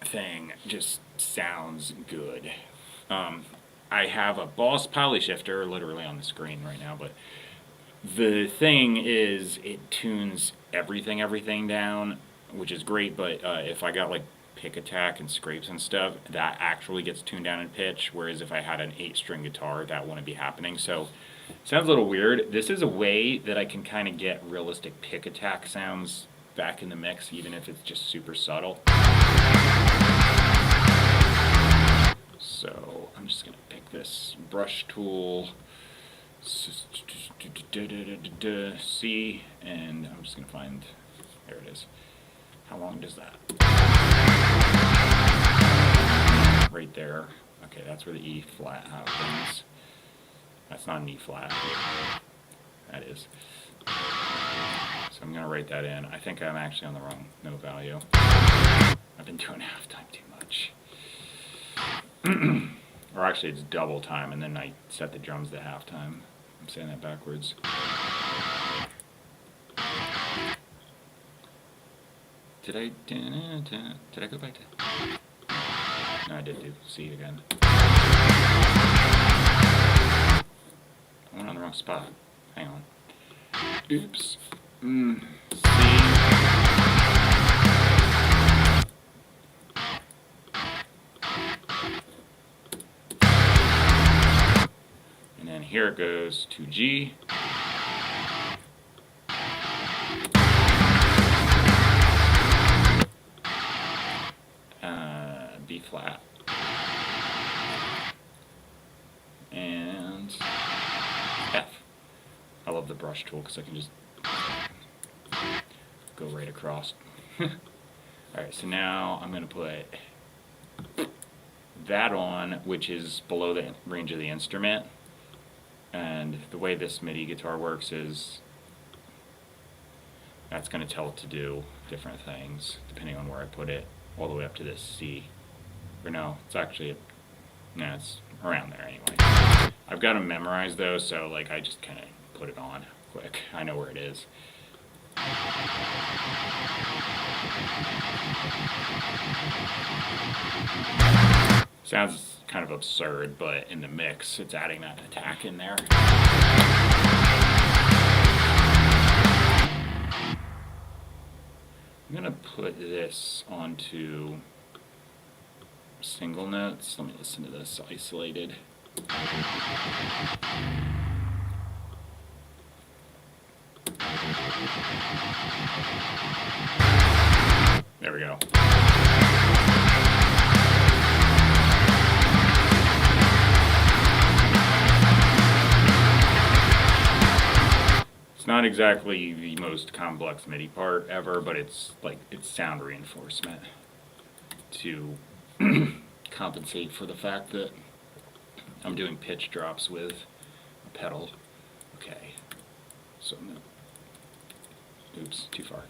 thing just sounds good. I have a Boss Poly Shifter literally on the screen right now, but the thing is it tunes everything down, which is great, but if I got like pick attack and scrapes and stuff, that actually gets tuned down in pitch, whereas if I had an 8-string guitar, that wouldn't be happening. So sounds a little weird. This is a way that I can kind of get realistic pick attack sounds back in the mix, even if it's just super subtle. So I'm just gonna pick this brush tool, C, and I'm just gonna find, there it is. How long does that? Right there. Okay, that's where the E flat happens. That's not an E flat. That is. So I'm gonna write that in. I think I'm actually on the wrong note value. I've been doing halftime too much. Or actually it's double time, and then I set the drums to halftime. I'm saying that backwards. Did I go back to? No, I did do C again. I went on the wrong spot. Hang on. Oops. C. And then here it goes to G. B flat. And F. I love the brush tool because I can just go right across. Alright, so now I'm going to put that on, which is below the range of the instrument. And the way this MIDI guitar works is that's going to tell it to do different things depending on where I put it, all the way up to this C. Or no, it's actually, no, it's around there anyway. I've got them memorized though, so like I just kind of put it on quick. I know where it is. Sounds kind of absurd, but in the mix, it's adding that attack in there. I'm gonna put this onto single notes. Let me listen to this isolated. There we go. It's not not exactly the most complex MIDI part ever, but it's sound reinforcement to compensate for the fact that I'm doing pitch drops with a pedal. Okay, so I'm gonna, oops, too far.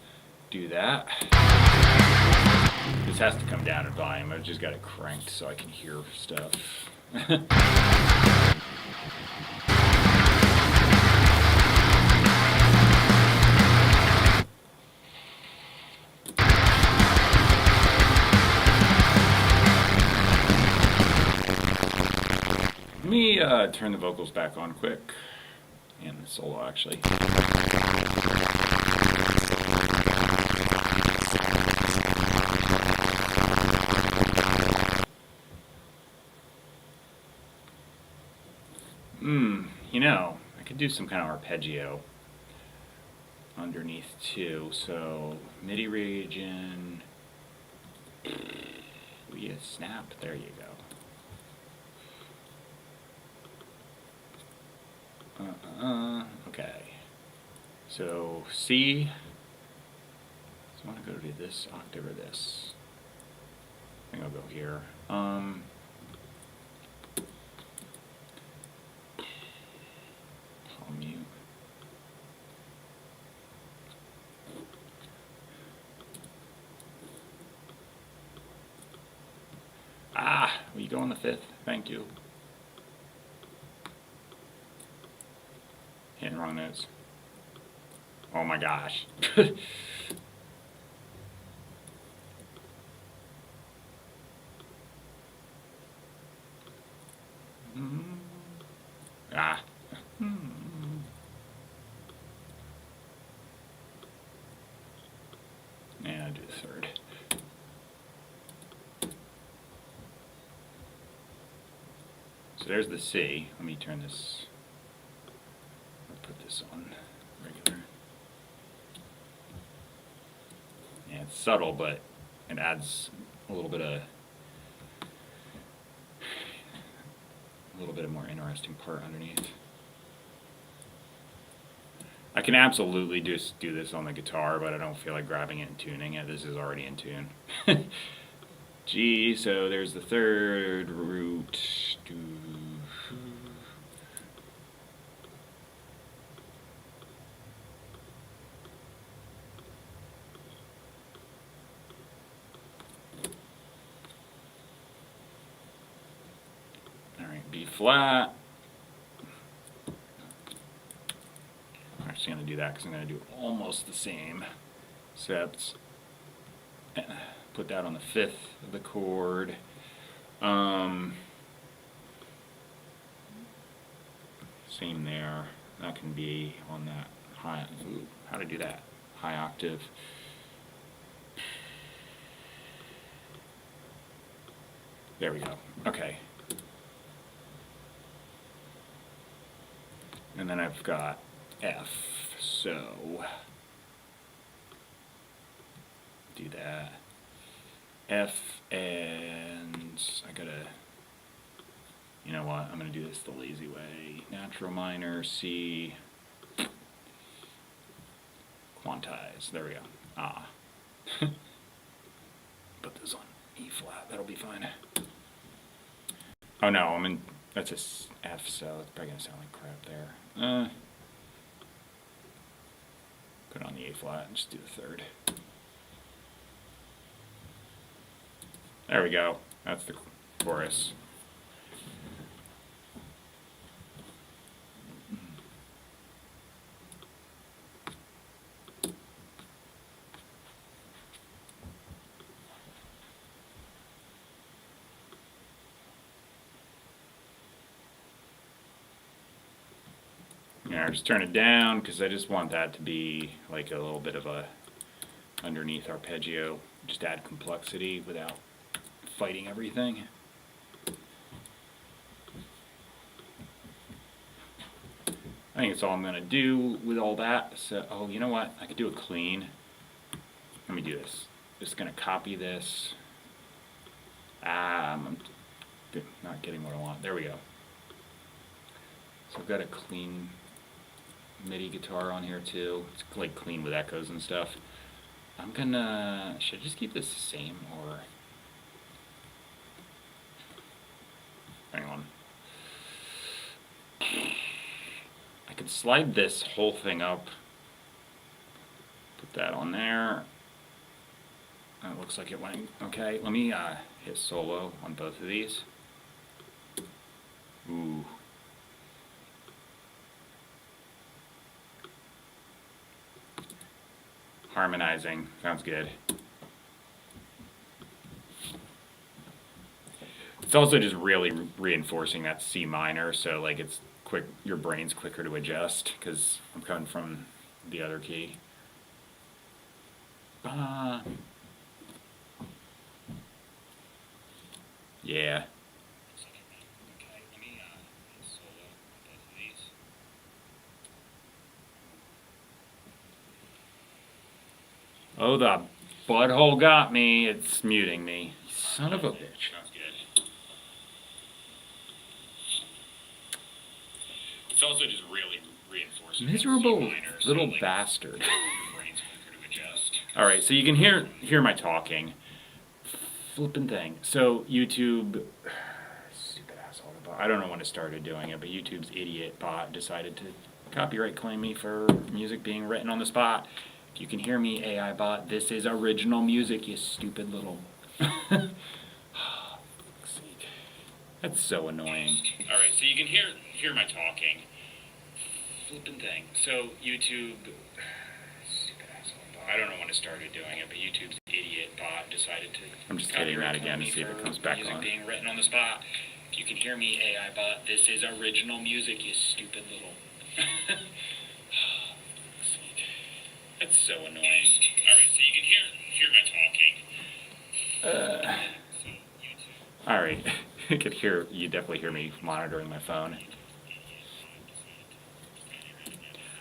Do that. This has to come down in volume. I've just got it cranked so I can hear stuff. Let me turn the vocals back on quick, and the solo actually. You know, I could do some kind of arpeggio underneath too. So MIDI region, we a snap. There you go. Okay. So C. So I want to go to this octave or this. I think I'll go here. I'll mute. Will you go on the 5th? Thank you. Hitting wrong notes. Oh my gosh. Yeah, I'll do the 3rd. So there's the C. Let me turn this, I'll put this on regular. Yeah, it's subtle, but it adds a little bit of more interesting part underneath. I can absolutely just do this on the guitar, but I don't feel like grabbing it and tuning it. This is already in tune. G, so there's the 3rd root. Alright, B flat. I'm actually going to do that because I'm going to do almost the same, except put that on the 5th of the chord. Same there. That can be on that high. Ooh, how to do that? High octave. There we go. Okay. And then I've got F. So do that. F, and I gotta, you know what, I'm gonna do this the lazy way. Natural minor, C, quantize, there we go. Put this on E flat, that'll be fine. Oh no, I'm in, that's a F, so it's probably gonna sound like crap there. Put it on the A flat and just do the 3rd. There we go. That's the chorus. Yeah, just turn it down because I just want that to be like a little bit of a underneath arpeggio. Just add complexity without fighting everything. I think that's all I'm going to do with all that. So, oh, you know what? I could do a clean. Let me do this. Just going to copy this. I'm not getting what I want. There we go. So I've got a clean MIDI guitar on here too. It's like clean with echoes and stuff. I'm gonna, should I just keep this the same or, hang on. I could slide this whole thing up, put that on there. It looks like it went okay. Let me hit solo on both of these. Ooh. Harmonizing, sounds good. It's also just really reinforcing that C minor, so like it's quick, your brain's quicker to adjust because I'm coming from the other key. Yeah. Oh, the butthole got me. It's muting me. Son of a bitch. It's also just really reinforcing. Miserable little bastard. Alright, so you can hear my talking. Flippin' thing. So YouTube, stupid asshole bot. I don't know when it started doing it, but YouTube's idiot bot decided to copyright claim me for music being written on the spot. If you can hear me, AI bot, this is original music, you stupid little. That's so annoying. Alright, so you can hear my talking. Flippin' thing. So YouTube, stupid asshole bot. I don't know when it started doing it, but YouTube's idiot bot decided to. I'm just hitting that again to see if it comes back on. Being written on the spot. If you can hear me, AI bot, this is original music, you stupid little. That's so annoying. Alright, so you can hear my talking. Alright, you definitely hear me monitoring my phone.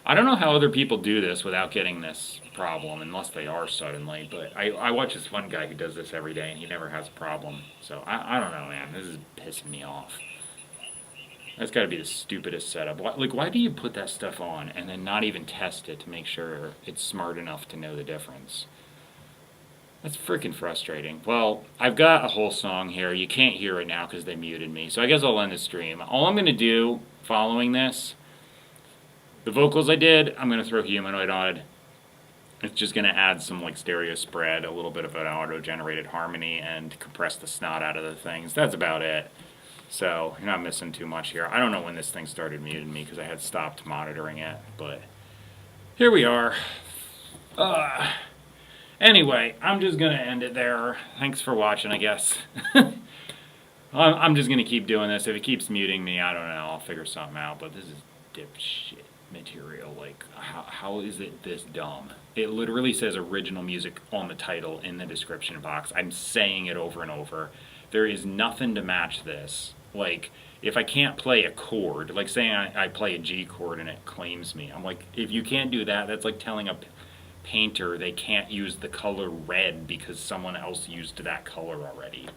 I don't know how other people do this without getting this problem, unless they are suddenly, but I watch this one guy who does this every day and he never has a problem. So I don't know, man, this is pissing me off. That's got to be the stupidest setup. Why do you put that stuff on and then not even test it to make sure it's smart enough to know the difference? That's freaking frustrating. Well, I've got a whole song here. You can't hear it now because they muted me. So I guess I'll end the stream. All I'm going to do following this, the vocals I did, I'm going to throw Humanoid on. It's just going to add some like stereo spread, a little bit of an auto-generated harmony, and compress the snot out of the things. That's about it. So you're not missing too much here. I don't know when this thing started muting me because I had stopped monitoring it, but here we are. Anyway, I'm just going to end it there. Thanks for watching, I guess. I'm just going to keep doing this. If it keeps muting me, I don't know. I'll figure something out, but this is dipshit material. Like, how is it this dumb? It literally says original music on the title in the description box. I'm saying it over and over. There is nothing to match this. Like, if I can't play a chord, like saying I play a G chord and it claims me, I'm like, if you can't do that, that's like telling a painter they can't use the color red because someone else used that color already.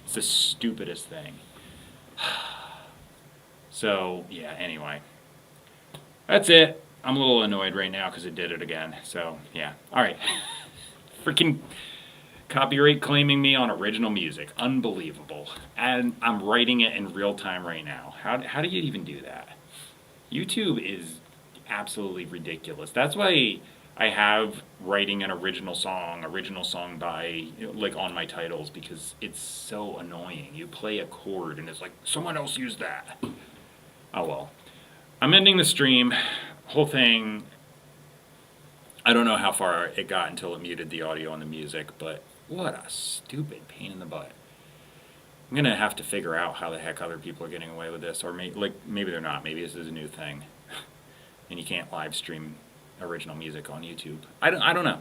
It's the stupidest thing. So, yeah, anyway. That's it. I'm a little annoyed right now because it did it again. So, yeah. Alright. Freaking copyright claiming me on original music. Unbelievable. And I'm writing it in real time right now. How do you even do that? YouTube is absolutely ridiculous. That's why I have writing an original song by, like, on my titles, because it's so annoying. You play a chord and it's like, someone else used that. Oh well. I'm ending the stream. Whole thing, I don't know how far it got until it muted the audio and the music, but what a stupid pain in the butt. I'm going to have to figure out how the heck other people are getting away with this, or maybe they're not. Maybe this is a new thing. And you can't live stream original music on YouTube. I don't know.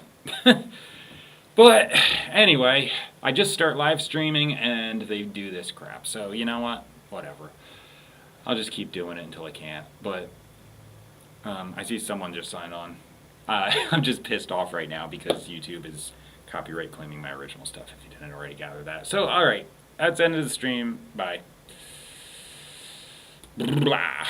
But anyway, I just start live streaming and they do this crap. So you know what? Whatever. I'll just keep doing it until I can't. But I see someone just signed on. I'm just pissed off right now because YouTube is copyright claiming my original stuff, if you didn't already gather that. So, alright. That's the end of the stream. Bye. Blah.